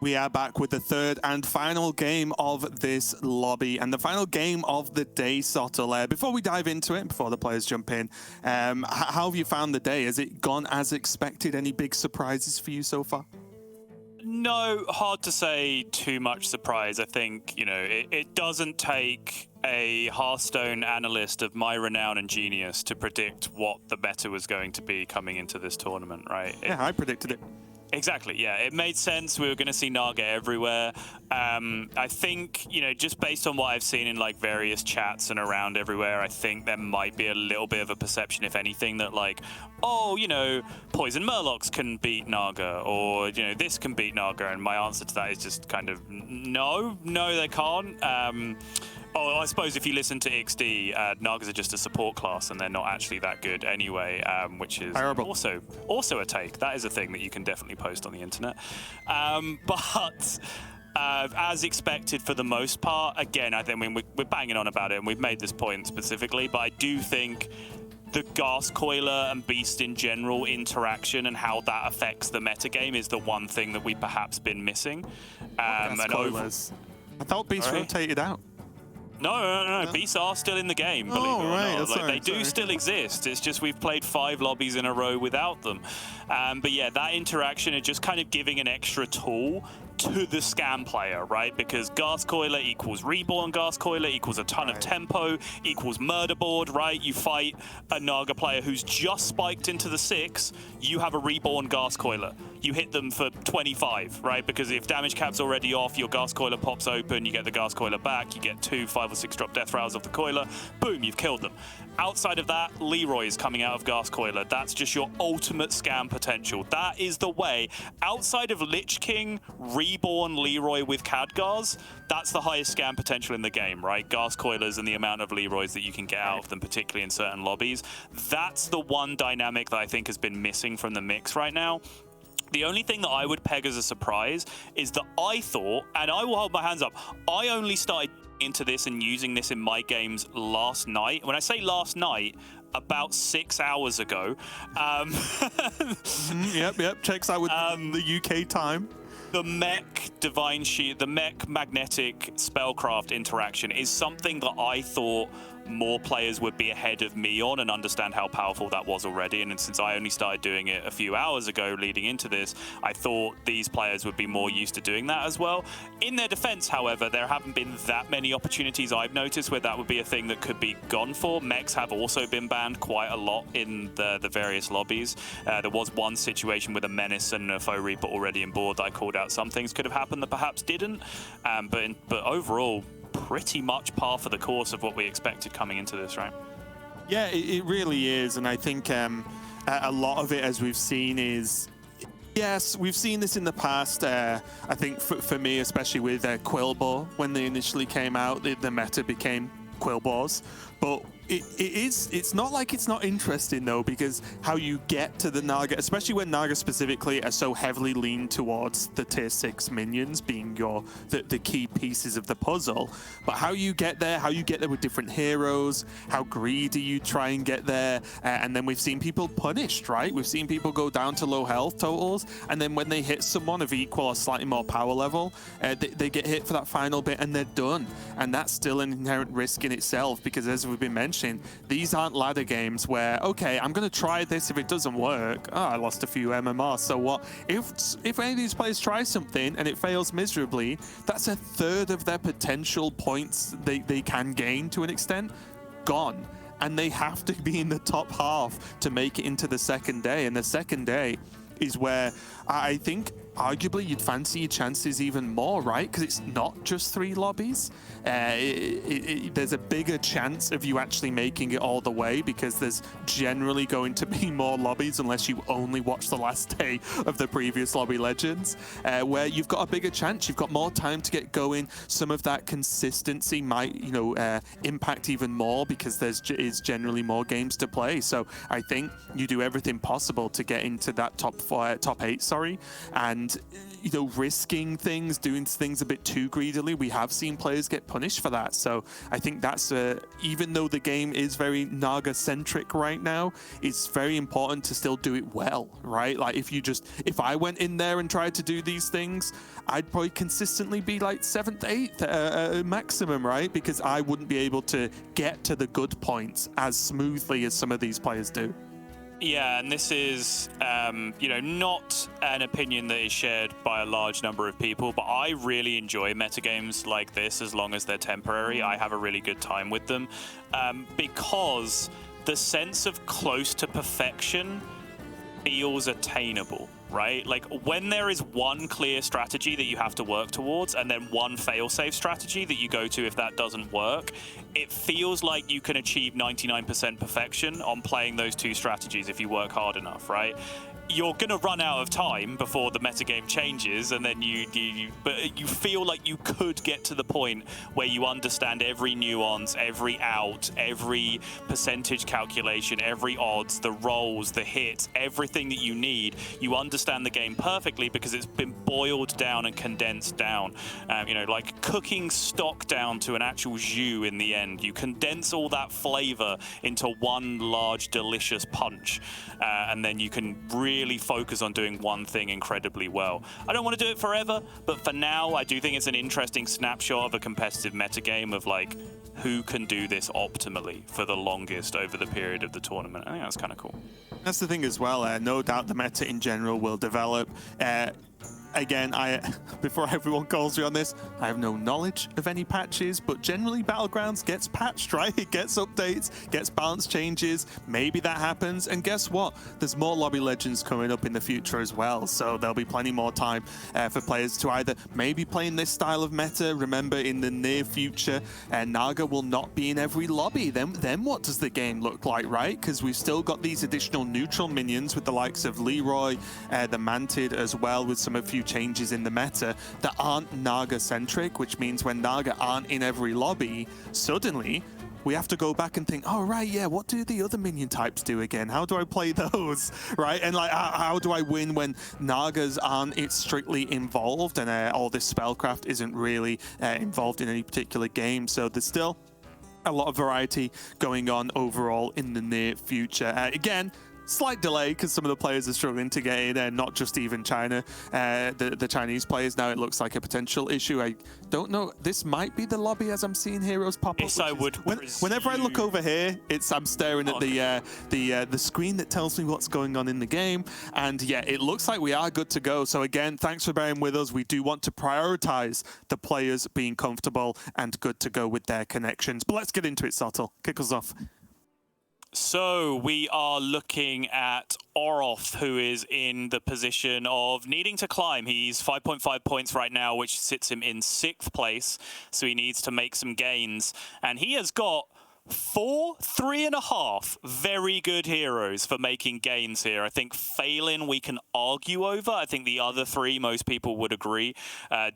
We are back with the third and final game of this lobby and the final game of the day, Sottle. Before we dive into it, before the players jump in, how have you found the day? Has it gone as expected? Any big surprises for you so far? No, hard to say too much surprise. I think, you know, it doesn't take a Hearthstone analyst of my renown and genius to predict what the meta was going to be coming into this tournament, right? Yeah, I predicted it. Exactly, yeah. It made sense. We were going to see Naga everywhere. I think, you know, just based on what I've seen in, like, various chats and around everywhere, I think there might be a little bit of a perception, if anything, that, like, oh, you know, Poison Murlocs can beat Naga, or, you know, this can beat Naga. And my answer to that is just kind of, no, they can't. Oh, I suppose if you listen to XD, Nagas are just a support class, and they're not actually that good anyway, which is also a take. That is a thing that you can definitely post on the internet. But as expected for the most part, again, I think we're banging on about it, and we've made this point specifically, but I do think the Gascoiler and Beast in general interaction and how that affects the metagame is the one thing that we've perhaps been missing. I thought Beast rotated out. No. Beasts are still in the game, believe it or not. Like, they do still exist. It's just we've played 5 lobbies in a row without them. But yeah, that interaction is just kind of giving an extra tool to the scam player, right? Because Gascoiler equals Reborn Gascoiler equals a ton of tempo, equals Murderboard, right? You fight a Naga player who's just spiked into the 6, you have a Reborn Gascoiler. You hit them for 25, right? Because if damage cap's already off, your Gascoiler pops open, you get the Gascoiler back, you get 2 5 or 6 drop death rails off the coiler, boom, you've killed them. Outside of that, Leroy is coming out of Gascoiler. That's just your ultimate scam potential. That is the way. Outside of Lich King, Reborn Leroy with Khadgars, that's the highest scam potential in the game, right? Gascoilers and the amount of Leroys that you can get out of them, particularly in certain lobbies. That's the one dynamic that I think has been missing from the mix right now. The only thing that I would peg as a surprise is that I thought, and I will hold my hands up, I only started into this and using this in my games last night. When I say last night, about 6 hours ago. Yep. Checks out with the UK time. The mech Divine Shield, the mech magnetic spellcraft interaction is something that I thought more players would be ahead of me on and understand how powerful that was already. And since I only started doing it a few hours ago leading into this, I thought these players would be more used to doing that as well. In their defense, however, there haven't been that many opportunities I've noticed where that would be a thing that could be gone for. Mechs have also been banned quite a lot in the various lobbies. There was one situation with a Menace and a Foe Reaper already in board that I called out some things could have happened that perhaps didn't. But overall, pretty much par for the course of what we expected coming into this, right? Yeah, it really is. And I think a lot of it, as we've seen, is... Yes, we've seen this in the past. I think for me, especially with Quillbore, when they initially came out, the meta became Quillbores. But it's not like it's not interesting, though, because how you get to the Naga, especially when Naga specifically are so heavily leaned towards the tier 6 minions being the key pieces of the puzzle. But how you get there with different heroes, how greedy you try and get there, and then we've seen people punished, right? We've seen people go down to low health totals, and then when they hit someone of equal or slightly more power level, they get hit for that final bit and they're done. And that's still an inherent risk in itself, because as we've been mentioning, these aren't ladder games where, okay, I'm going to try this. If it doesn't work, I lost a few MMR, so what? If any of these players try something and it fails miserably, that's a third of their potential points they can gain to an extent gone. And they have to be in the top half to make it into the second day. And the second day is where I think arguably you'd fancy your chances even more, right? Because it's not just 3 lobbies. There's a bigger chance of you actually making it all the way, because there's generally going to be more lobbies unless you only watch the last day of the previous Lobby Legends, where you've got a bigger chance, you've got more time to get going. Some of that consistency might, impact even more because is generally more games to play. So I think you do everything possible to get into that top 8, and and you know, risking things, doing things a bit too greedily. We have seen players get punished for that. So I think that's even though the game is very Naga centric right now, it's very important to still do it well, right? Like if I went in there and tried to do these things, I'd probably consistently be like 7th, 8th maximum, right? Because I wouldn't be able to get to the good points as smoothly as some of these players do. Yeah, and this is, you know, not an opinion that is shared by a large number of people, but I really enjoy metagames like this as long as they're temporary. I have a really good time with them because the sense of close to perfection feels attainable, right? Like when there is one clear strategy that you have to work towards and then one fail-safe strategy that you go to if that doesn't work, it feels like you can achieve 99% perfection on playing those two strategies if you work hard enough, right? You're going to run out of time before the metagame changes, and then but you feel like you could get to the point where you understand every nuance, every out, every percentage calculation, every odds, the rolls, the hits, everything that you need. You understand the game perfectly because it's been boiled down and condensed down. You know, like cooking stock down to an actual jus in the end. You condense all that flavor into one large, delicious punch, and then you can really focus on doing one thing incredibly well. I don't want to do it forever, but for now, I do think it's an interesting snapshot of a competitive metagame of like who can do this optimally for the longest over the period of the tournament. I think that's kind of cool. That's the thing as well. No doubt the meta in general will develop. Again, before everyone calls me on this, I have no knowledge of any patches, but generally Battlegrounds gets patched, right? It gets updates, gets balance changes. Maybe that happens. And guess what? There's more lobby legends coming up in the future as well. So there'll be plenty more time for players to either maybe play in this style of meta. Remember, in the near future, Naga will not be in every lobby. Then what does the game look like, right? Because we've still got these additional neutral minions with the likes of Leroy, the Mantid as well, with some few changes in the meta that aren't Naga-centric, which means when Naga aren't in every lobby, suddenly we have to go back and think, oh, right, yeah, what do the other minion types do again? How do I play those, right? And like, how do I win when Nagas aren't strictly involved and all this spellcraft isn't really involved in any particular game? So there's still a lot of variety going on overall in the near future. Again, slight delay because some of the players are struggling to get in, not just even China, the Chinese players. Now it looks like a potential issue. I don't know. This might be the lobby as I'm seeing heroes pop up. Yes, I would. Whenever I look over here, I'm staring at the screen that tells me what's going on in the game. And yeah, it looks like we are good to go. So again, thanks for bearing with us. We do want to prioritize the players being comfortable and good to go with their connections. But let's get into it, Sotil. Kick us off. So we are looking at Orof, who is in the position of needing to climb. He's 5.5 points right now, which sits him in 6th place. So he needs to make some gains. And he has got 3.5 very good heroes for making gains here. I think Phelan we can argue over. I think the other 3, most people would agree,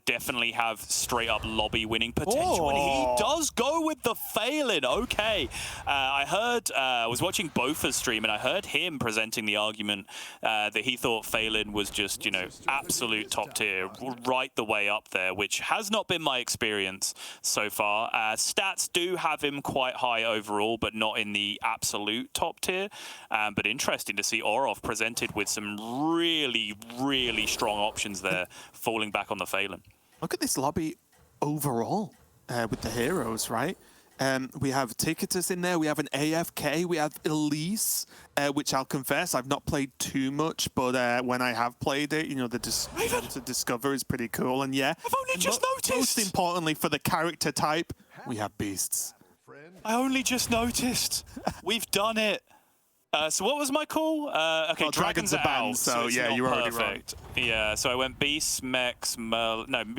definitely have straight up lobby winning potential. And he does go with the Phelan. Okay. I heard, I was watching Bofa's stream and I heard him presenting the argument that he thought Phelan was just, you know, absolute top tier, right the way up there, which has not been my experience so far. Stats do have him quite high overall, but not in the absolute top tier. But interesting to see Orof presented with some really, really strong options there, falling back on the Phelan. Look at this lobby overall with the heroes, right? We have Ticketus in there, we have an AFK, we have Elise, which I'll confess, I've not played too much, but when I have played it, you know, the to discover is pretty cool. And yeah, I've only just noticed. Most importantly for the character type, we have beasts. I only just noticed. We've done it. So what was my call? Okay, well, dragons are banned, so yeah, you're already wrong. Yeah, so I went Beast, Mechs,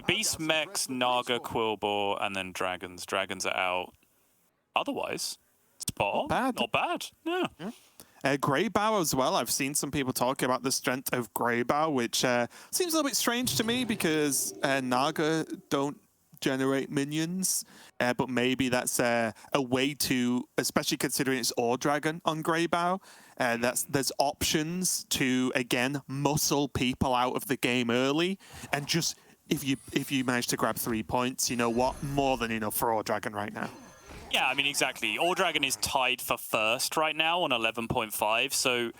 Beast, Mechs, Naga, Quillbore, and then Dragons. Dragons are out. Otherwise, spot on. Not bad. Not bad. Yeah. Greybow as well. I've seen some people talk about the strength of Greybow, which seems a little bit strange to me because Naga don't generate minions, but maybe that's a way to, especially considering it's Ore Dragon on Greybow, there's options to, again, muscle people out of the game early, and just if you manage to grab 3 points, you know what? More than enough for Ore Dragon right now. Yeah, I mean, exactly. Ore Dragon is tied for first right now on 11.5, so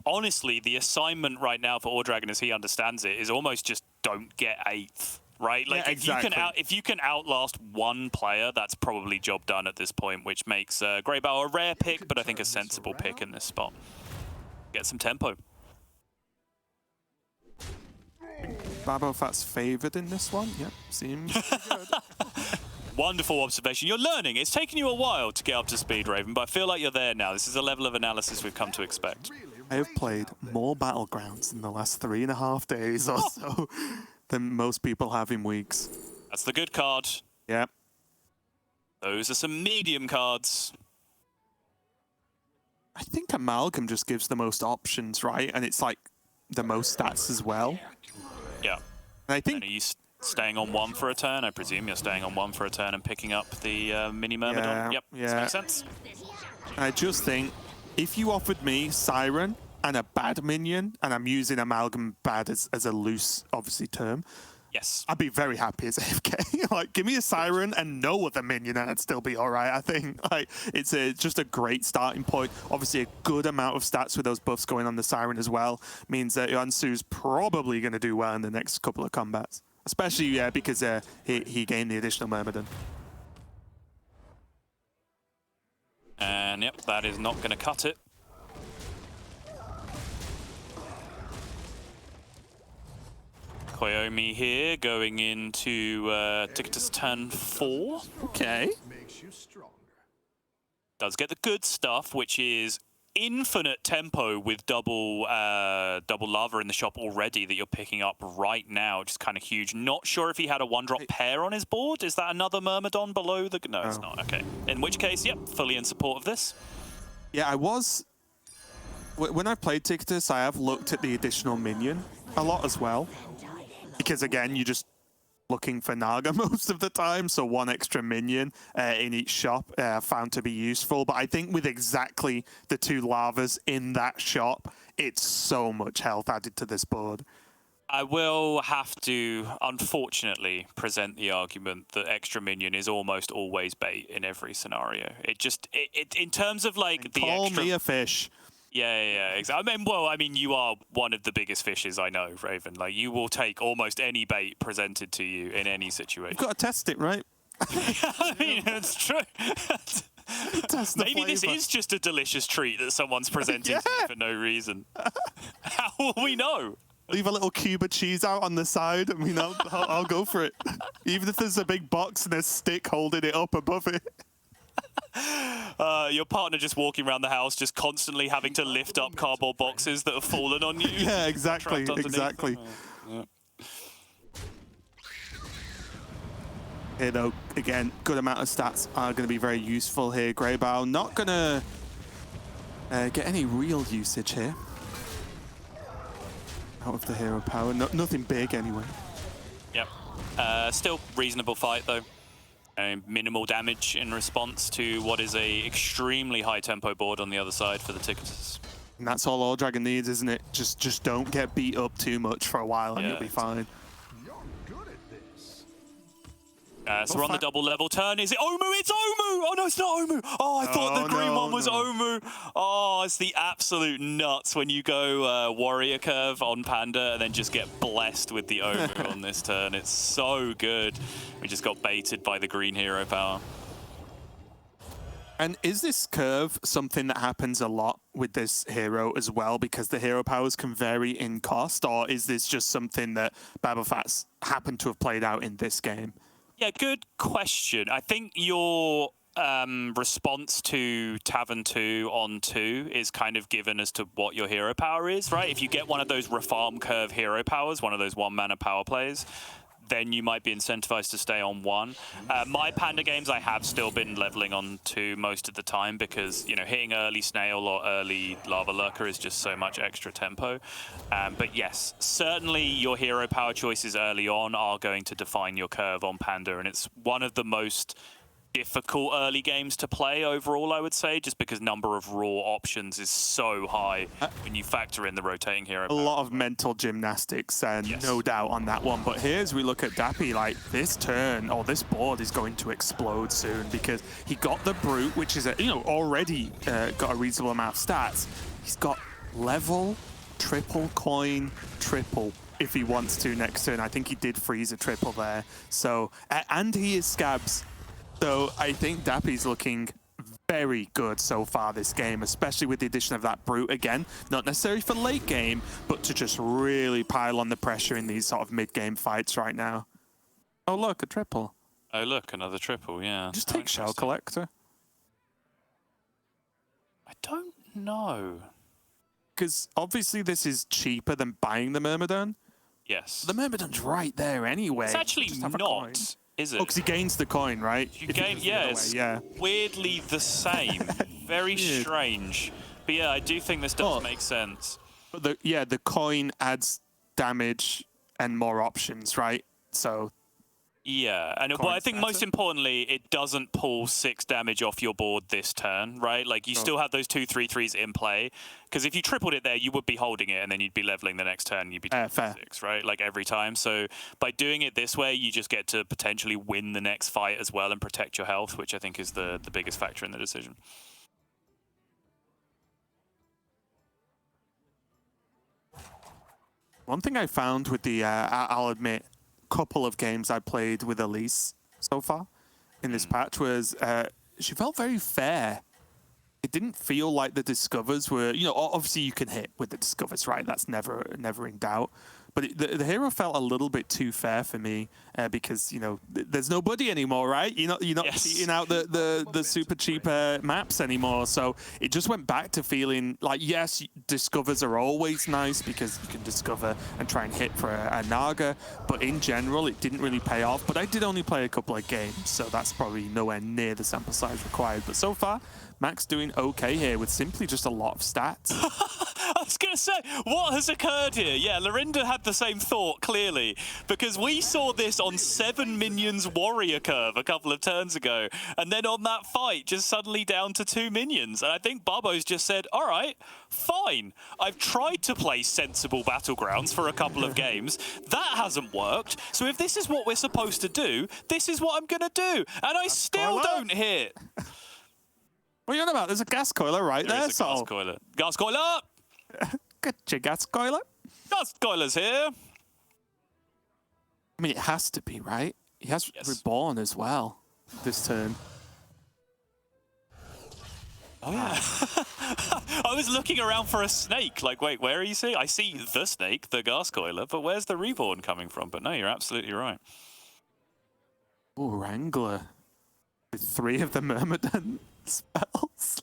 honestly, the assignment right now for Ore Dragon, as he understands it, is almost just don't get 8th, right? Like, yeah, exactly. if you can outlast one player, that's probably job done at this point, which makes Greybow a rare pick, but I think a sensible pick in this spot. Get some tempo. Babofat's favored in this one. Yep, seems good. Wonderful observation. You're learning. It's taken you a while to get up to speed, Raven, but I feel like you're there now. This is a level of analysis we've come to expect. I have played more Battlegrounds in the last 3.5 days or so than most people have in weeks. That's the good card. Yep. Those are some medium cards. I think Amalgam just gives the most options, right? And it's like the most stats as well. Yeah. And I think... And are you staying on 1 for a turn? I presume you're staying on 1 for a turn and picking up the mini Myrmidon. Yep, yeah. That makes sense. I just think if you offered me Siren and a bad minion, and I'm using Amalgam bad as a loose, obviously, term, yes, I'd be very happy as AFK. Like, give me a Siren and no other minion, and I'd still be all right. I think like it's just a great starting point. Obviously, a good amount of stats with those buffs going on the Siren as well means that Yuansu's probably going to do well in the next couple of combats, especially because he gained the additional Myrmidon. And yep, that is not going to cut it. Koyomi here going into Ticketus turn 4. Okay. Does get the good stuff, which is infinite tempo with double lava in the shop already that you're picking up right now, which is kind of huge. Not sure if he had a 1-drop pair on his board. Is that another Myrmidon below the... No, it's not. Okay. In which case, yep, fully in support of this. Yeah, I was... When I played Ticketus, I have looked at the additional minion a lot as well. Because again, you're just looking for Naga most of the time, so one extra minion in each shop found to be useful. But I think with exactly the 2 lavas in that shop, it's so much health added to this board. I will have to, unfortunately, present the argument that extra minion is almost always bait in every scenario. It just, in terms of like and the call extra... me a fish. Yeah, exactly. I mean, you are one of the biggest fishes I know, Raven. Like, you will take almost any bait presented to you in any situation. You've got to test it, right? I mean, it's true. Maybe this is just a delicious treat that someone's presenting to you for no reason. How will we know? Leave a little cube of cheese out on the side. I mean, I'll go for it. Even if there's a big box and a stick holding it up above it. Your partner just walking around the house, just constantly having to lift up cardboard boxes that have fallen on you. Yeah, exactly, exactly. Yeah. Here, though, again, good amount of stats are going to be very useful here. Greybow not going to get any real usage here. Out of the hero power. Nothing big, anyway. Yep. Still reasonable fight, though. Minimal damage in response to what is a extremely high tempo board on the other side for the Ticketus. And that's all Ore Dragon needs, isn't it? Just don't get beat up too much for a while and you'll be fine. So we're on the double level turn. Is it Omu? It's Omu! Oh no, it's not Omu! Oh, I thought the green one was Omu. Oh, it's the absolute nuts when you go warrior curve on Panda and then just get blessed with the Omu on this turn. It's so good. We just got baited by the green hero power. And is this curve something that happens a lot with this hero as well, because the hero powers can vary in cost, or is this just something that Babofat's happened to have played out in this game? Yeah, good question. I think your response to Tavern 2 on 2 is kind of given as to what your hero power is, right? If you get one of those reform curve hero powers, one of those 1-mana power plays, then you might be incentivized to stay on 1. My Panda games, I have still been leveling on 2 most of the time because, you know, hitting early Snail or early Lava Lurker is just so much extra tempo. But yes, certainly your hero power choices early on are going to define your curve on Panda, and it's one of the most difficult early games to play overall, I would say, just because number of raw options is so high when you factor in the rotating hero. A lot of mental gymnastics, and no doubt on that one. But here, as we look at Dappy, like this turn or this board is going to explode soon because he got the Brute, which is already got a reasonable amount of stats. He's got level, triple coin, triple if he wants to next turn. I think he did freeze a triple there. So, and he is Scabs. So I think Dappy's looking very good so far this game, especially with the addition of that Brute again. Not necessarily for late game, but to just really pile on the pressure in these sort of mid-game fights right now. Oh, look, a triple. Oh, look, another triple, yeah. Just take Shell Collector. I don't know. Because obviously this is cheaper than buying the Myrmidon. Yes. The Myrmidon's right there anyway. It's actually not, is it? Oh, because he gains the coin, right? You gain, it's weirdly the same. Very strange. But yeah, I do think this does make sense. But the coin adds damage and more options, right? So yeah, and well, I think most importantly, it doesn't pull 6 damage off your board this turn, right? Like you still have those 2/3/3s in play, because if you tripled it there, you would be holding it, and then you'd be leveling the next turn, and you'd be 6, right? Like every time. So by doing it this way, you just get to potentially win the next fight as well and protect your health, which I think is the biggest factor in the decision. One thing I found with the, I'll admit, couple of games I played with Elise so far in this patch was she felt very fair. It didn't feel like the discovers were, obviously you can hit with the discovers, right? That's never in doubt. But the hero felt a little bit too fair for me because, there's no buddy anymore, right? You're not cheating out the super cheap maps anymore. So it just went back to feeling like, yes, discovers are always nice because you can discover and try and hit for a Naga. But in general, it didn't really pay off. But I did only play a couple of games, so that's probably nowhere near the sample size required. But so far, Max doing okay here with simply just a lot of stats. I was going to say, what has occurred here? Yeah, Lorinda had the same thought, clearly, because we saw this on 7 minions warrior curve a couple of turns ago, and then on that fight, just suddenly down to 2 minions. And I think Babbo's just said, all right, fine. I've tried to play sensible Battlegrounds for a couple of games. That hasn't worked. So if this is what we're supposed to do, this is what I'm going to do. And I still don't hit. What are you on about? There's a gas coiler right there. There's a gas coiler. Gas coiler! Get your gas coiler. Gas coiler's here. I mean, it has to be, right? He has Reborn as well this turn. Oh, yeah. I was looking around for a snake. Like, wait, where are you seeing? I see the snake, the gas coiler, but where's the Reborn coming from? But no, you're absolutely right. Oh, Wrangler. With 3 of the Myrmidon spells.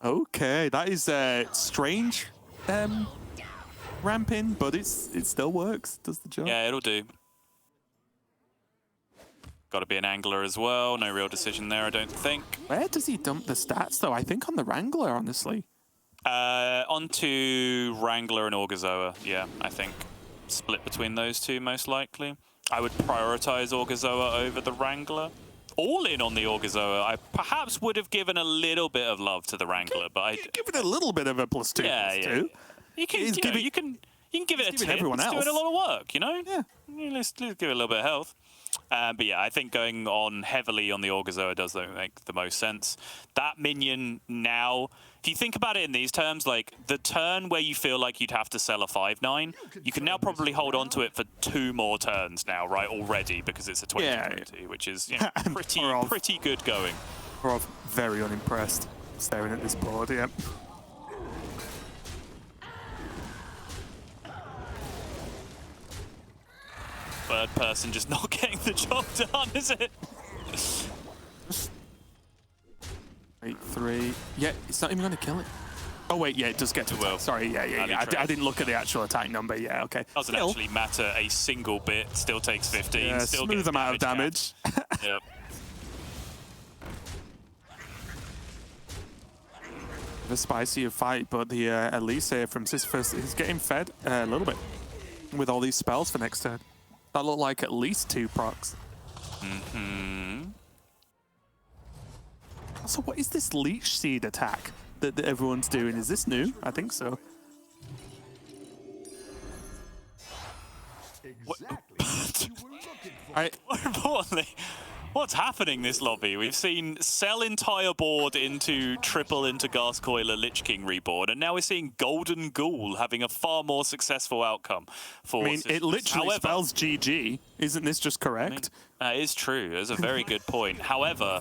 Okay, that is strange ramping, but it still works. Does the job. Yeah, it'll do. Got to be an angler as well. No real decision there, I don't think. Where does he dump the stats, though? I think on the Wrangler, honestly. Onto Wrangler and Orgazoa, yeah, I think. Split between those two, most likely. I would prioritize Orgazoa over the Wrangler. All in on the Orgazoa. I perhaps would have given a little bit of love to the Wrangler, but I give it a little bit of a +2. Yeah. You can give it a tip. Everyone else. It's doing a lot of work, Yeah. Let's give it a little bit of health. But yeah, I think going on heavily on the Orgazoa does make the most sense. That minion now, if you think about it in these terms, like the turn where you feel like you'd have to sell a 5/9, you can now probably hold on to it for 2 more turns now, right, already, because it's a 20/20, which is pretty good going. We're very unimpressed staring at this board, yeah. Third person just not getting the job done, is it? 8-3. Yeah, it's not even going to kill it. Oh, wait, yeah, it does get to attack. Sorry, yeah. I didn't look at the actual attack number. Yeah, okay. Doesn't actually matter a single bit. Still takes 15. Yeah, still smooth gets amount of damage. Yep. The spicier fight, but the Elise here from Sisyphus is getting fed a little bit with all these spells for next turn. That looked like at least 2 procs. Also, what is this leech seed attack that everyone's doing? Is this new? I think so. More importantly, what's happening this lobby? We've seen sell entire board into triple into Gascoiler Lich King reboard, and now we're seeing Golden Ghoul having a far more successful outcome for I mean, it literally spells GG. Isn't this just correct? That is true. That's a very good point. However,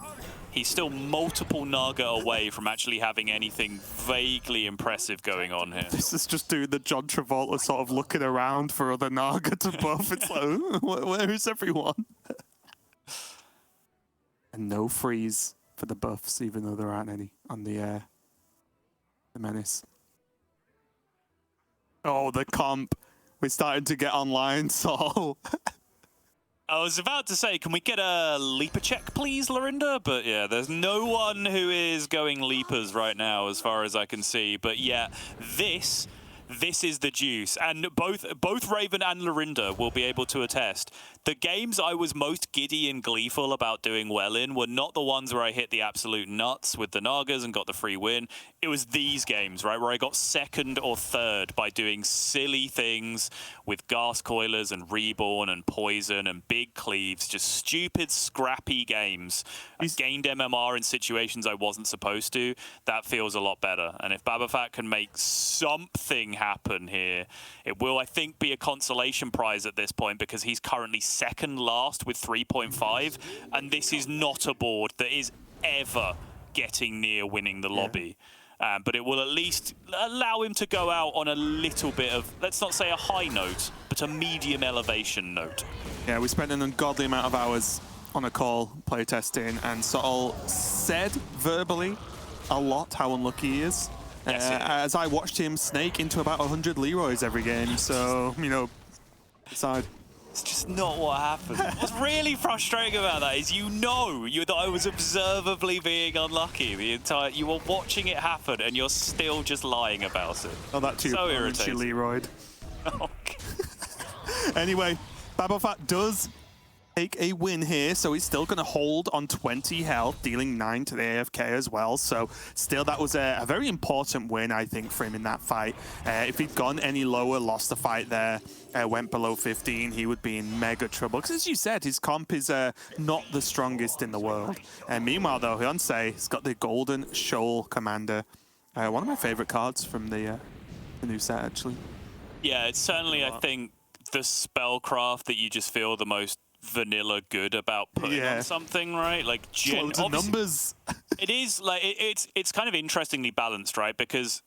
he's still multiple Naga away from actually having anything vaguely impressive going on here. This is just doing the John Travolta sort of looking around for other Naga to buff. It's like, ooh, where is everyone? And no freeze for the buffs, even though there aren't any on the Menace. Oh, the comp. We're starting to get online, so... I was about to say, can we get a leaper check, please, Lorinda? But yeah, there's no one who is going leapers right now, as far as I can see. But yeah, this is the juice. And both Raven and Lorinda will be able to attest. The games I was most giddy and gleeful about doing well in were not the ones where I hit the absolute nuts with the Nagas and got the free win. It was these games, right, where I got second or third by doing silly things with Gascoilers and Reborn and Poison and Big Cleaves, just stupid, scrappy games. I gained MMR in situations I wasn't supposed to. That feels a lot better. And if Babafat can make something happen here, it will, I think, be a consolation prize at this point, because he's currently second last with 3.5, and this is not a board that is ever getting near winning the lobby. But it will at least allow him to go out on a little bit of, let's not say a high note, but a medium elevation note. Yeah, we spent an ungodly amount of hours on a call playtesting, and Sol said verbally a lot how unlucky he is. Yes, as I watched him snake into about 100 Leroys every game, so, you know, aside. It's just not what happened. What's really frustrating about that is that I was observably being unlucky the entire. You were watching it happen, and you're still just lying about it. Oh, that too. So irritating. Leroyed. Oh. Anyway, Babafat does take a win here, so he's still going to hold on 20 health, dealing 9 to the AFK as well. So still, that was a very important win, I think, for him in that fight. If he'd gone any lower, lost the fight there, went below 15, he would be in mega trouble. Because as you said, his comp is not the strongest in the world. Meanwhile, though, Hyunsei has got the Golden Shoal Commander. One of my favorite cards from the new set, actually. Yeah, it's certainly, I think, the spellcraft that you just feel the most vanilla good about putting on something, right? Like loads of numbers. It is like it's kind of interestingly balanced, right? Because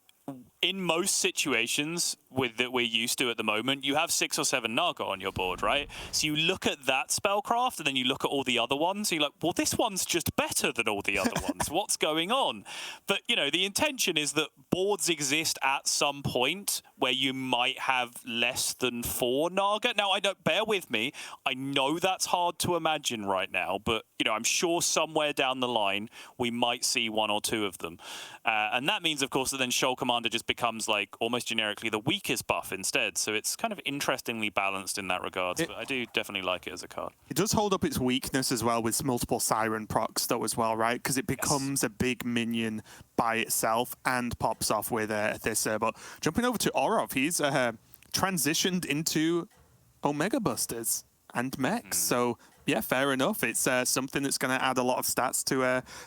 in most situations that we're used to at the moment, you have 6 or 7 Naga on your board, right? So you look at that spellcraft, and then you look at all the other ones, and you're like, well, this one's just better than all the other ones. What's going on? But, you know, the intention is that boards exist at some point where you might have less than 4 Naga. Now, bear with me. I know that's hard to imagine right now, but, you know, I'm sure somewhere down the line we might see 1 or 2 of them. And that means, of course, that then Shoal Commander just becomes, like, almost generically the weakest buff instead. So it's kind of interestingly balanced in that regard. But I do definitely like it as a card. It does hold up its weakness as well with multiple Siren procs, though, as well, right? Because it becomes a big minion by itself and pops off with Thissa. But jumping over to Orov, he's transitioned into Omega Busters and mechs. So yeah, fair enough. It's something that's going to add a lot of stats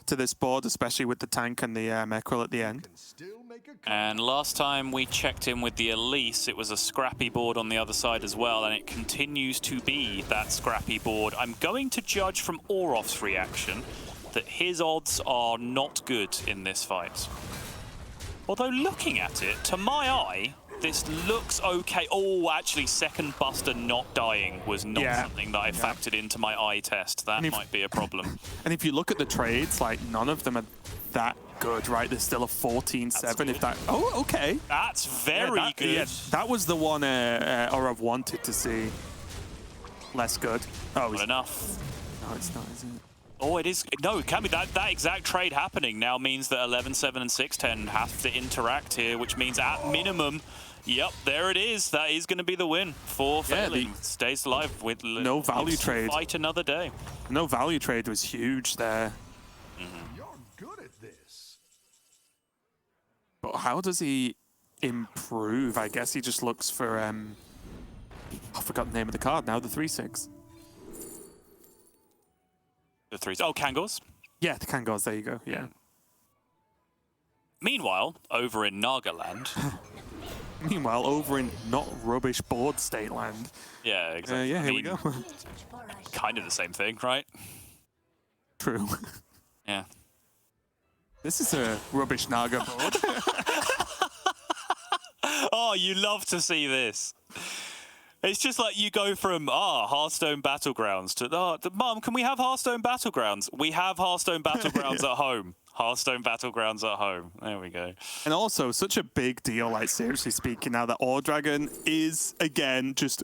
to this board, especially with the tank and the Meckrel at the end. And last time we checked in with the Elise, it was a Scrappy board on the other side as well, and it continues to be that Scrappy board. I'm going to judge from Orov's reaction that his odds are not good in this fight. Although looking at it, to my eye, this looks okay. Oh, actually, second Buster not dying was not something that I factored into my eye test. That might be a problem. And if you look at the trades, like, none of them are that good, right? There's still a 14-7 if that... Oh, okay. That's very good. Yeah, that was the one Orov wanted to see. Less good. Oh, not enough. No, it's not, is it? Oh, it is. No, it can be. That exact trade happening now means that 11-7 and 6-10 have to interact here, which means at minimum, yep, there it is. That is going to be the win for Failing. Stays alive with no value trade. Fight another day. No value trade was huge there. Mm-hmm. You're good at But how does he improve? I guess he just looks for, I forgot the name of the card now, the 3/6. The 3. Oh, Kangors? Yeah, the Kangors, there you go, yeah. Meanwhile, over in Naga land. Meanwhile, over in not rubbish board state land. Yeah, exactly. Yeah, here we go. Kind of the same thing, right? True. Yeah. This is a rubbish Naga board. Oh, you love to see this. It's just like you go from, Hearthstone Battlegrounds to, Mum, can we have Hearthstone Battlegrounds? We have Hearthstone Battlegrounds at home. Hearthstone Battlegrounds at home. There we go. And also, such a big deal, like, seriously speaking, now that Dragon is, again, just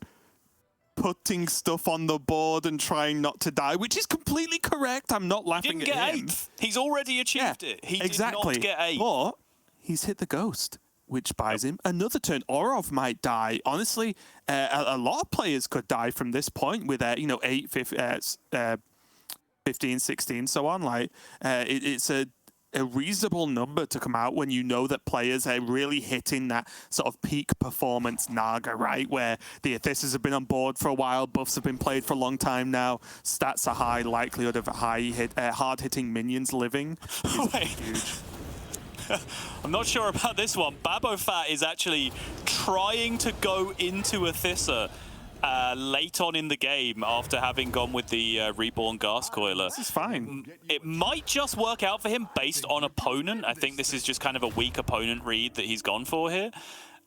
putting stuff on the board and trying not to die, which is completely correct. I'm not laughing at him. Didn't get 8th. He's already achieved it. He did not get 8th. But he's hit the ghost, which buys him another turn. Orov might die. Honestly, a lot of players could die from this point with, 8, 15, 16, so on. Like, it's a reasonable number to come out when you know that players are really hitting that sort of peak performance Naga, right? Where the Athysas have been on board for a while, buffs have been played for a long time now, stats are high, likelihood of hard-hitting minions living is huge. I'm not sure about this one. Babofat is actually trying to go into Athisa late on in the game after having gone with the Reborn Gascoiler. This is fine. It might just work out for him based on opponent. I think this is just kind of a weak opponent read that he's gone for here.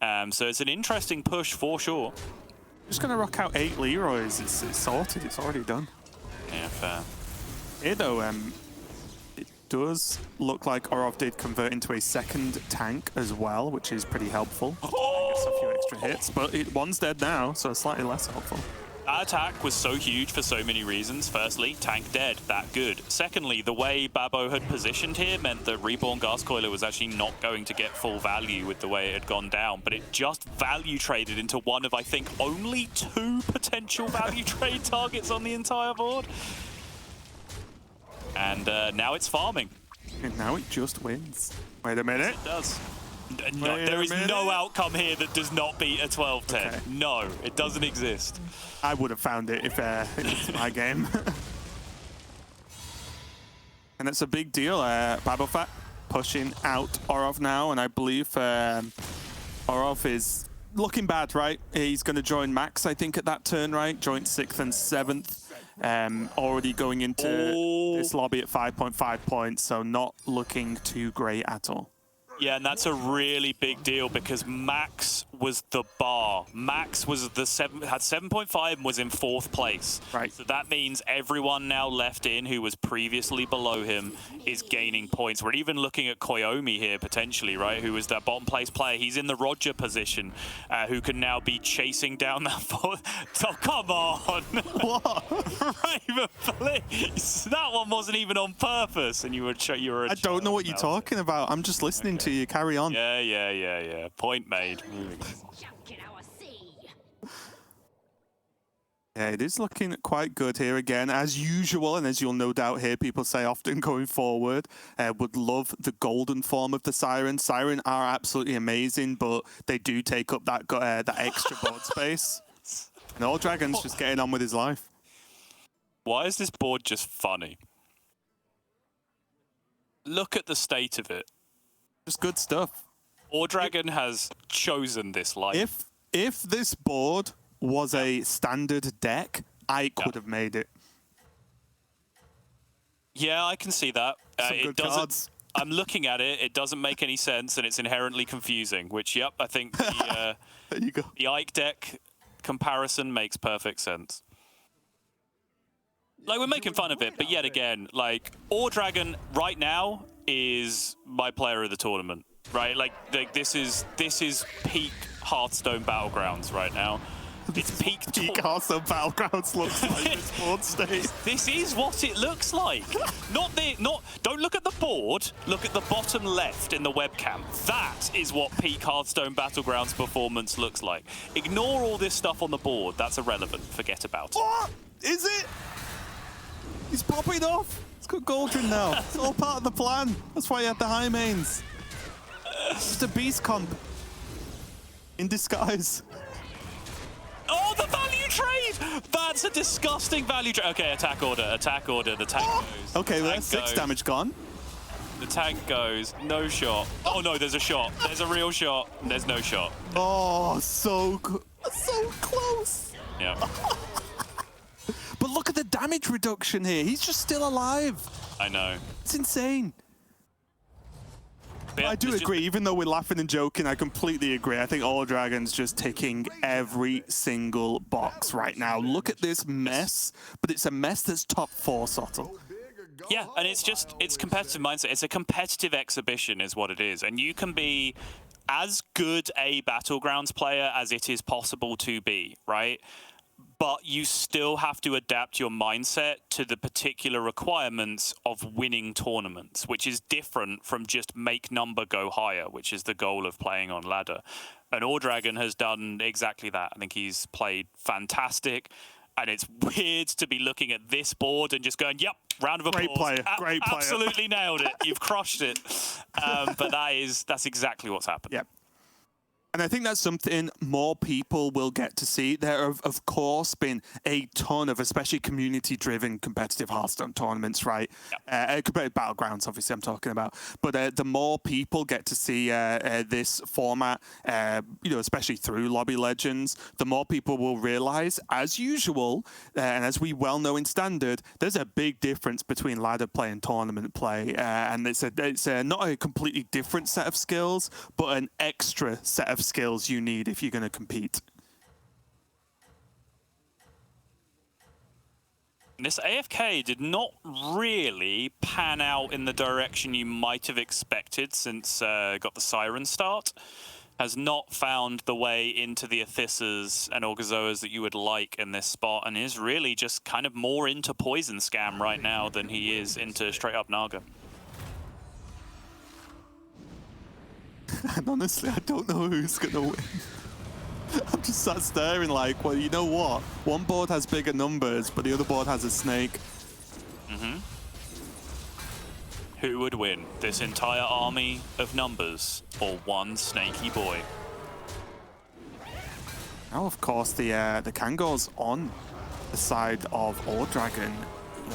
So it's an interesting push for sure. Just going to rock out 8 Leroys. It's sorted. It's already done. Yeah, fair. Here, though, it does look like Orov did convert into a second tank as well, which is pretty helpful. I guess a few extra hits, but one's dead now, so slightly less helpful. That attack was so huge for so many reasons. Firstly, tank dead, that good. Secondly, the way Babo had positioned here meant that Reborn Gascoiler was actually not going to get full value with the way it had gone down, but it just value traded into one of, I think, only 2 potential value trade targets on the entire board. And now it's farming. And now it just wins. Wait a minute. It does. No, there is no outcome here that does not beat a 12-10. Okay. No, it doesn't exist. I would have found it if it was my game. And it's a big deal. Babofat pushing out Orov now, and I believe Orov is looking bad, right? He's going to join Max, I think, at that turn, right? Joint 6th and 7th. Already going into this lobby at 5.5 points, so not looking too great at all. Yeah, and that's a really big deal because Max was the bar. Max was had 7.5 and was in 4th place. Right. So that means everyone now left in who was previously below him is gaining points. We're even looking at Koyomi here potentially, right? Who was that bottom place player. He's in the Roger position, who can now be chasing down that 4th. Oh, come on! What? Raven, please. That one wasn't even on purpose, and you were. I don't know what you're talking about. I'm just listening to you. Carry on. Yeah. Point made. Yeah, it is looking quite good here again, as usual, and as you'll no doubt hear people say often going forward. Would love the golden form of the Siren. Siren are absolutely amazing, but they do take up that extra board space. And All Dragon's just getting on with his life. Why is this board just funny? Look at the state of it. Just good stuff. All Dragon has chosen this life. If this board was a standard deck, I could have made it. Yeah, I can see that. Some good cards. I'm looking at it. It doesn't make any sense, and it's inherently confusing. Which, yep, I think the there you go. The Ike deck comparison makes perfect sense. Like, we're making fun of it, but yet again, like, All Dragon right now is my player of the tournament, right? Like this is peak Hearthstone Battlegrounds right now. It's peak Hearthstone Battlegrounds looks like this board state. This is what it looks like. Don't look at the board. Look at the bottom left in the webcam. That is what peak Hearthstone Battlegrounds performance looks like. Ignore all this stuff on the board. That's irrelevant. Forget about it. What is it? He's popping off. It's got Goldrin now. It's all part of the plan. That's why you had the high mains. Just a beast comp in disguise. Oh, the value trade! That's a disgusting value trade. Okay, attack order, attack order. The tank goes. Okay, well, that's 6 damage gone. The tank goes. No shot. Oh no, there's a shot. There's a real shot. There's no shot. Oh, so close. Yeah. But look at the damage reduction here. He's just still alive. I know. It's insane. Yeah, I do agree, even though we're laughing and joking, I completely agree. I think All Dragon's just ticking every single box right now. Look at this mess, but it's a mess that's top 4, Sottle. Yeah, and it's competitive mindset. It's a competitive exhibition is what it is. And you can be as good a Battlegrounds player as it is possible to be, right? But you still have to adapt your mindset to the particular requirements of winning tournaments, which is different from just make number go higher, which is the goal of playing on ladder. And All Dragon has done exactly that. I think he's played fantastic. And it's weird to be looking at this board and just going, yep, round of applause. Great player. Absolutely nailed it. You've crushed it. But that's exactly what's happened. Yep. And I think that's something more people will get to see. There have, of course, been a ton of, especially community-driven competitive Hearthstone tournaments, right? Yep. Competitive Battlegrounds, obviously, I'm talking about. But the more people get to see this format, especially through Lobby Legends, the more people will realize, as usual, and as we well know in Standard, there's a big difference between ladder play and tournament play. And it's not a completely different set of skills, but an extra set of skills you need if you're going to compete. This AFK did not really pan out in the direction you might have expected since got the Siren start. Has not found the way into the Athysas and Orgazoas that you would like in this spot, and is really just kind of more into Poison Scam right now than he is into straight up Naga. And honestly, I don't know who's going to win. I'm just sat staring like, well, you know what? One board has bigger numbers, but the other board has a snake. Mm-hmm. Who would win? This entire army of numbers or one snaky boy? Now, of course, the Kangor's on the side of All Dragon.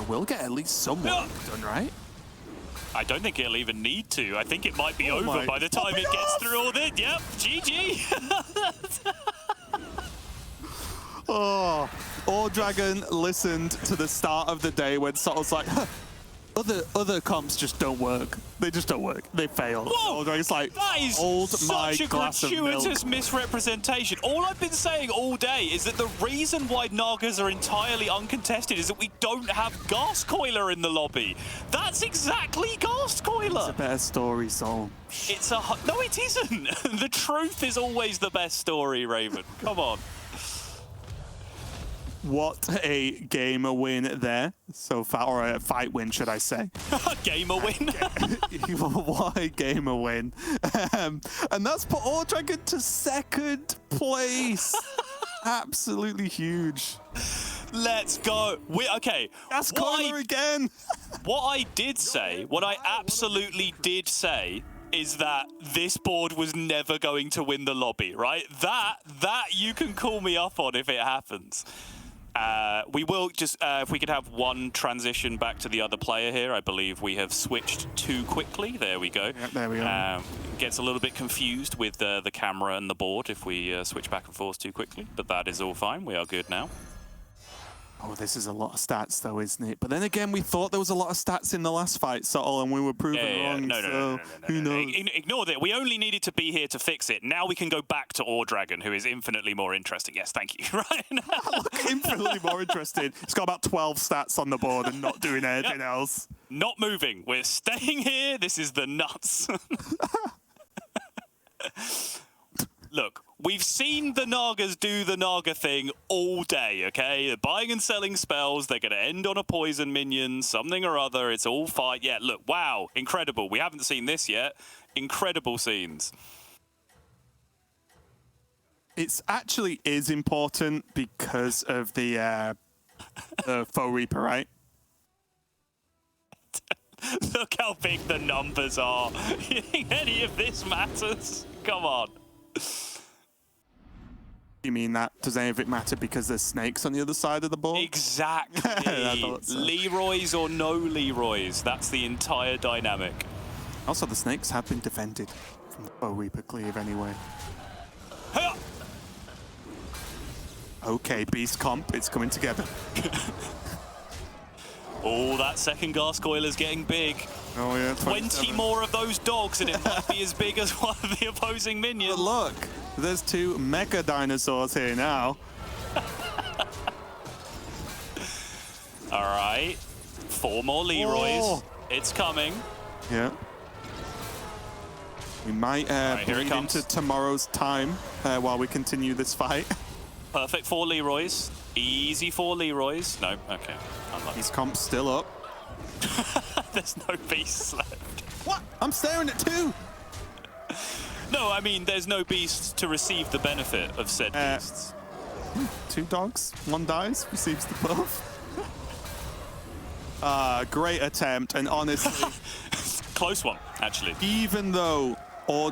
We'll get at least some work done, right? I don't think it'll even need to. I think it might be over by the time it gets through all this. Yep, GG. Oh, All Dragon listened to the start of the day when Sottle's like, huh, other comps just don't work. They just don't work. They fail. All Dragon's like, that is such a gratuitous misrepresentation. All I've been saying all day is that the reason why Nagas are entirely uncontested is that we don't have Ghastcoiler in the lobby. That's exactly Ghastcoiler. It's a better story, Sol. No, it isn't. The truth is always the best story, Raven. Come on. What a gamer win there so far, or a fight win, should I say. Gamer win? What a gamer win. And that's put All Dragon to 2nd place. Absolutely huge. Let's go. Okay. That's Coiler again. What I absolutely did say is that this board was never going to win the lobby, right? That you can call me up on if it happens. We will just, if we could have one transition back to the other player here. I believe we have switched too quickly. There we go. Yep, there we are. Gets a little bit confused with the camera and the board if we switch back and forth too quickly, but that is all fine. We are good now. Oh, this is a lot of stats, though, isn't it? But then again, we thought there was a lot of stats in the last fight, Sottle, and we were proven wrong. No. Who knows? Ignore that. We only needed to be here to fix it. Now we can go back to All Dragon, who is infinitely more interesting. Yes, thank you. Right now. Look, infinitely more interested. It's got about 12 stats on the board and not doing anything else. Not moving. We're staying here. This is the nuts. Look, we've seen the Nagas do the Naga thing all day, okay? They're buying and selling spells. They're going to end on a poison minion, something or other. It's all fine. Yeah, look, wow, incredible. We haven't seen this yet. Incredible scenes. It actually is important because of the Faux Reaper, right? Look how big the numbers are. You think any of this matters? Come on. You mean that? Does any of it matter because there's snakes on the other side of the board? Exactly. So. Leroy's or no Leroy's. That's the entire dynamic. Also, the snakes have been defended from the Bow Reaper cleave anyway. Okay, Beast Comp, it's coming together. Oh, that second Gargoyle's getting big. Oh yeah, 20 more of those dogs and it might be as big as one of the opposing minions. But look, there's 2 mega dinosaurs here now. All right, 4 more Leroy's. Oh. It's coming. Yeah. We might bleed into tomorrow's time while we continue this fight. Perfect 4 Leroy's. Easy 4 Leroy's. No, okay. His comp's still up. There's no beasts left. What? I'm staring at 2. No, I mean, there's no beasts to receive the benefit of said beasts. 2 dogs, 1 dies, receives the buff. Great attempt, and honestly... Close one, actually. Even though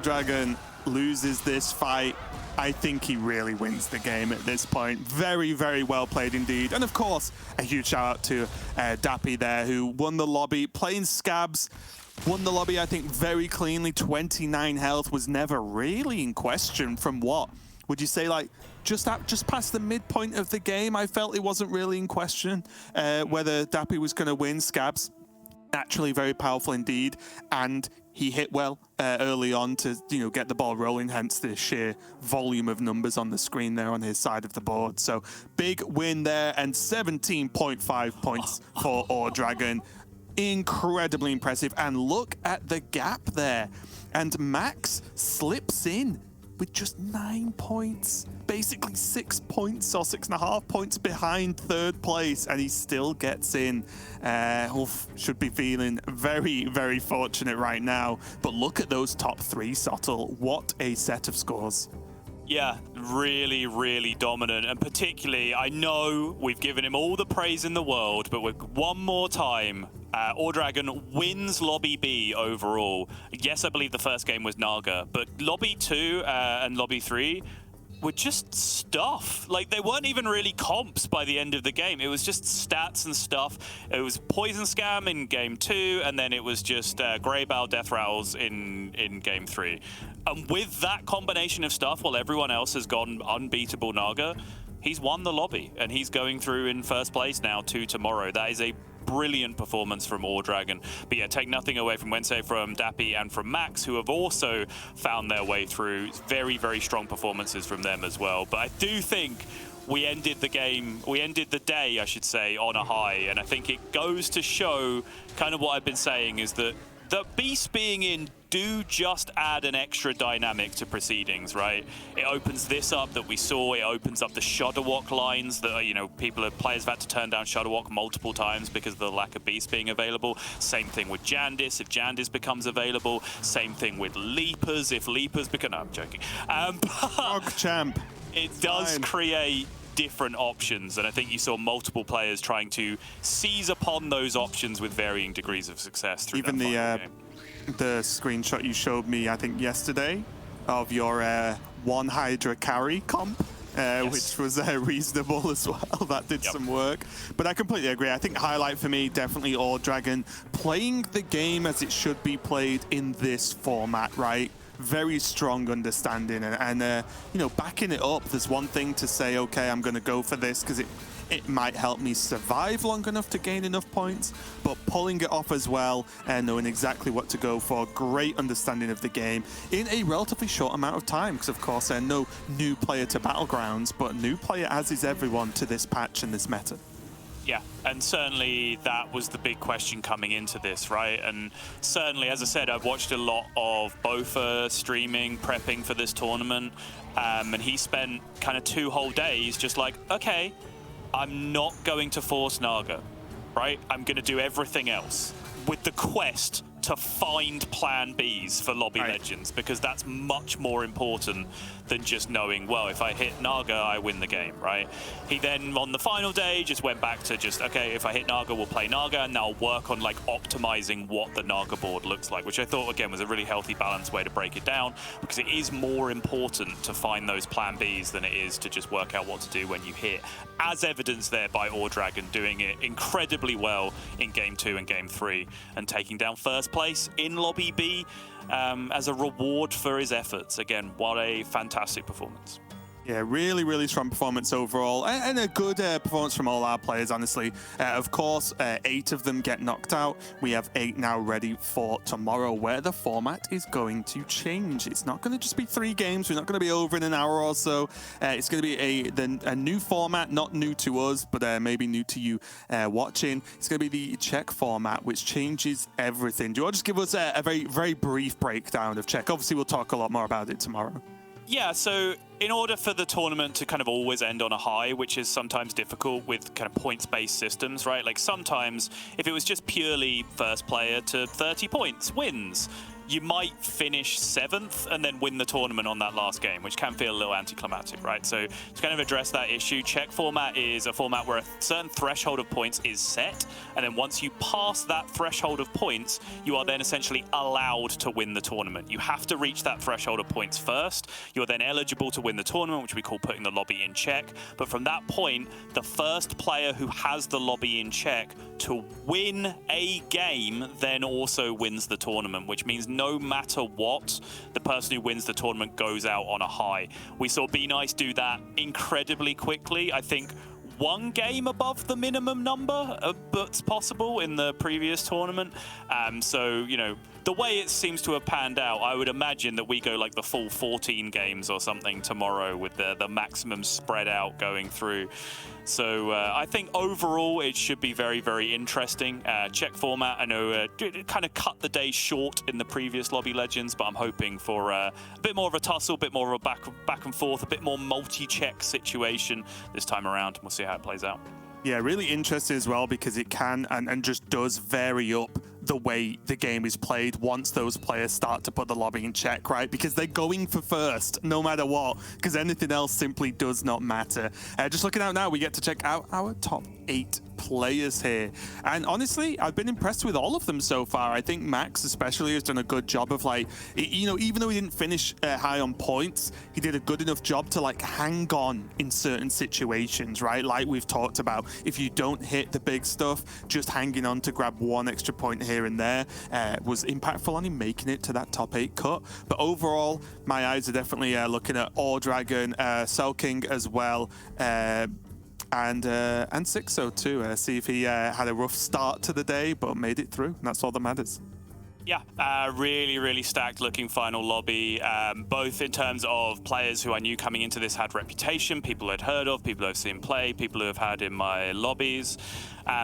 Dragon loses this fight, I think he really wins the game at this point. Very, very well played indeed. And of course, a huge shout out to Dappy there, who won the lobby, playing Scabs. Won the lobby, I think, very cleanly. 29 health was never really in question from what? Would you say, like, just past the midpoint of the game? I felt it wasn't really in question whether Dappy was going to win. Scabs, naturally very powerful indeed. And he hit well early on to, get the ball rolling, hence the sheer volume of numbers on the screen there on his side of the board. So big win there, and 17.5 points for Dragon. Incredibly impressive. And look at the gap there. And Max slips in with just 9 points. Basically 6 points or 6.5 points behind third place, and he still gets in. Should be feeling very, very fortunate right now. But look at those top 3, Sottle. What a set of scores. Yeah, really, really dominant. And particularly, I know we've given him all the praise in the world, but one more time, Dragon wins Lobby B overall. Yes, I believe the first game was Naga, but Lobby 2 and Lobby 3 were just stuff. Like, they weren't even really comps by the end of the game. It was just stats and stuff. It was Poison Scam in game 2, and then it was just Grey Bow Death Rattles in game 3. And with that combination of stuff, while everyone else has gone unbeatable Naga, he's won the lobby, and he's going through in first place now to tomorrow. That is a brilliant performance from Dragon. But yeah, take nothing away from Wednesday, from Dappy, and from Max, who have also found their way through. Very, very strong performances from them as well. But I do think we ended the day, I should say, on a high. And I think it goes to show kind of what I've been saying, is that the Beast being in do just add an extra dynamic to proceedings, right? It opens this up that we saw. It opens up the Shudderwalk lines that, players have had to turn down Shudderwalk multiple times because of the lack of Beast being available. Same thing with Jandis, if Jandis becomes available. Same thing with Leapers, if Leapers become... No, I'm joking. Dog champ. It does create different options, and I think you saw multiple players trying to seize upon those options with varying degrees of success through even the screenshot you showed me, I think yesterday, of your one Hydra carry comp, yes, which was reasonable as well. That did some work. But I completely agree. I think highlight for me, definitely Dragon playing the game as it should be played in this format, right? Very strong understanding and backing it up. There's one thing to say, okay, I'm going to go for this because it might help me survive long enough to gain enough points, but pulling it off as well and knowing exactly what to go for. Great understanding of the game in a relatively short amount of time, because of course no new player to Battlegrounds, but new player as is everyone to this patch and this meta. Yeah, and certainly that was the big question coming into this, right? And certainly, as I said, I've watched a lot of Bofa streaming, prepping for this tournament, and he spent kind of 2 whole days just like, okay, I'm not going to force Naga, right? I'm going to do everything else with the quest to find plan Bs for Lobby Legends, because that's much more important than just knowing, well, if I hit Naga, I win the game, right? He then, on the final day, just went back to just, okay, if I hit Naga, we'll play Naga, and now work on like optimizing what the Naga board looks like, which I thought, again, was a really healthy, balanced way to break it down, because it is more important to find those plan Bs than it is to just work out what to do when you hit, as evidenced there by Dragon doing it incredibly well in Game 2 and Game 3, and taking down first place in Lobby B as a reward for his efforts. Again, what a fantastic performance. Yeah, really, really strong performance overall, and a good performance from all our players, honestly. Of course, 8 of them get knocked out. We have 8 now ready for tomorrow, where the format is going to change. It's not going to just be 3 games. We're not going to be over in an hour or so. It's going to be a new format, not new to us, but maybe new to you watching. It's going to be the Czech format, which changes everything. Do you want to just give us a very, very brief breakdown of Czech? Obviously, we'll talk a lot more about it tomorrow. Yeah, so in order for the tournament to kind of always end on a high, which is sometimes difficult with kind of points-based systems, right? Like sometimes if it was just purely first player to 30 points wins, you might finish 7th and then win the tournament on that last game, which can feel a little anticlimactic, right? So to kind of address that issue, Czech format is a format where a certain threshold of points is set, and then once you pass that threshold of points, you are then essentially allowed to win the tournament. You have to reach that threshold of points first. You're then eligible to win the tournament, which we call putting the lobby in check. But from that point, the first player who has the lobby in check to win a game then also wins the tournament, which means no matter what, the person who wins the tournament goes out on a high. We saw Be Nice do that incredibly quickly. I think 1 game above the minimum number that's possible in the previous tournament. So, you know, the way it seems to have panned out, I would imagine that we go like the full 14 games or something tomorrow with the maximum spread out going through. So I think overall it should be very, very interesting. Czech format, I know it kind of cut the day short in the previous Lobby Legends, but I'm hoping for a bit more of a tussle, a bit more of a back and forth, a bit more multi-Czech situation this time around. We'll see how it plays out. Yeah, really interesting as well, because it can and just does vary up the way the game is played once those players start to put the lobby in check, right? Because they're going for first, no matter what, because anything else simply does not matter. Just looking out now, we get to check out our top 8 players here. And honestly, I've been impressed with all of them so far. I think Max especially has done a good job of, like, you know, even though he didn't finish high on points, he did a good enough job to, like, hang on in certain situations, right? Like we've talked about, if you don't hit the big stuff, just hanging on to grab 1 extra point here and there was impactful on him making it to that top 8 cut. But overall, my eyes are definitely looking at Dragon, Selking as well, and Sixo too. See if he had a rough start to the day, but made it through. And that's all that matters. Yeah, really, really stacked looking final lobby, both in terms of players who I knew coming into this had reputation, people I'd heard of, people I've seen play, people who have had in my lobbies,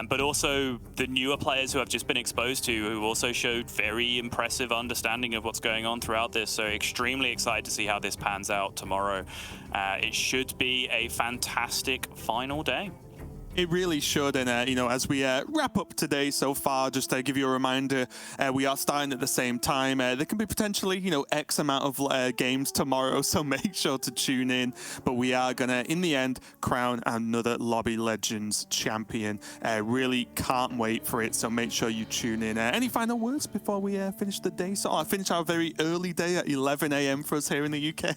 but also the newer players who I've just been exposed to, who also showed very impressive understanding of what's going on throughout this. So extremely excited to see how this pans out tomorrow. It should be a fantastic final day. It really should, and you know, as we wrap up today so far, just to give you a reminder, we are starting at the same time. There can be potentially, you know, X amount of games tomorrow, so make sure to tune in. But we are gonna, in the end, crown another Lobby Legends champion. Really can't wait for it, so make sure you tune in. Any final words before we finish the day? So I finish our very early day at 11 a.m. for us here in the UK.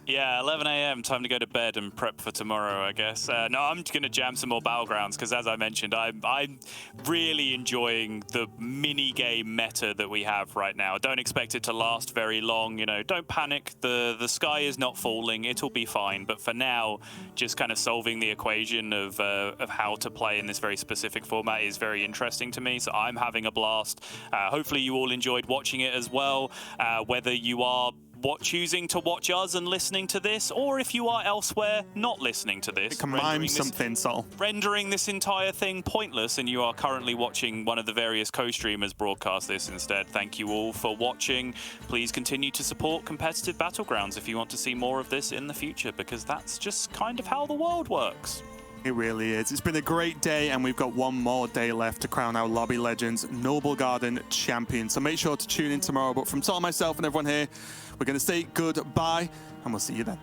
Yeah, 11 a.m. time to go to bed and prep for tomorrow, I guess. No, I'm just going to jam some more Battlegrounds because, as I mentioned, I'm really enjoying the mini-game meta that we have right now. Don't expect it to last very long. You know, don't panic. The sky is not falling. It'll be fine. But for now, just kind of solving the equation of how to play in this very specific format is very interesting to me. So I'm having a blast. Hopefully, you all enjoyed watching it as well. Whether you are choosing to watch us and listening to this, or if you are elsewhere not listening to this, it can mime something, Sol. Rendering this entire thing pointless, and you are currently watching one of the various co-streamers broadcast this instead. Thank you all for watching. Please continue to support competitive Battlegrounds if you want to see more of this in the future, because that's just kind of how the world works. It really is. It's been a great day, and we've got one more day left to crown our Lobby Legends Noblegarden champion. So make sure to tune in tomorrow. But from Tom, myself, and everyone here, we're going to say goodbye, and we'll see you then.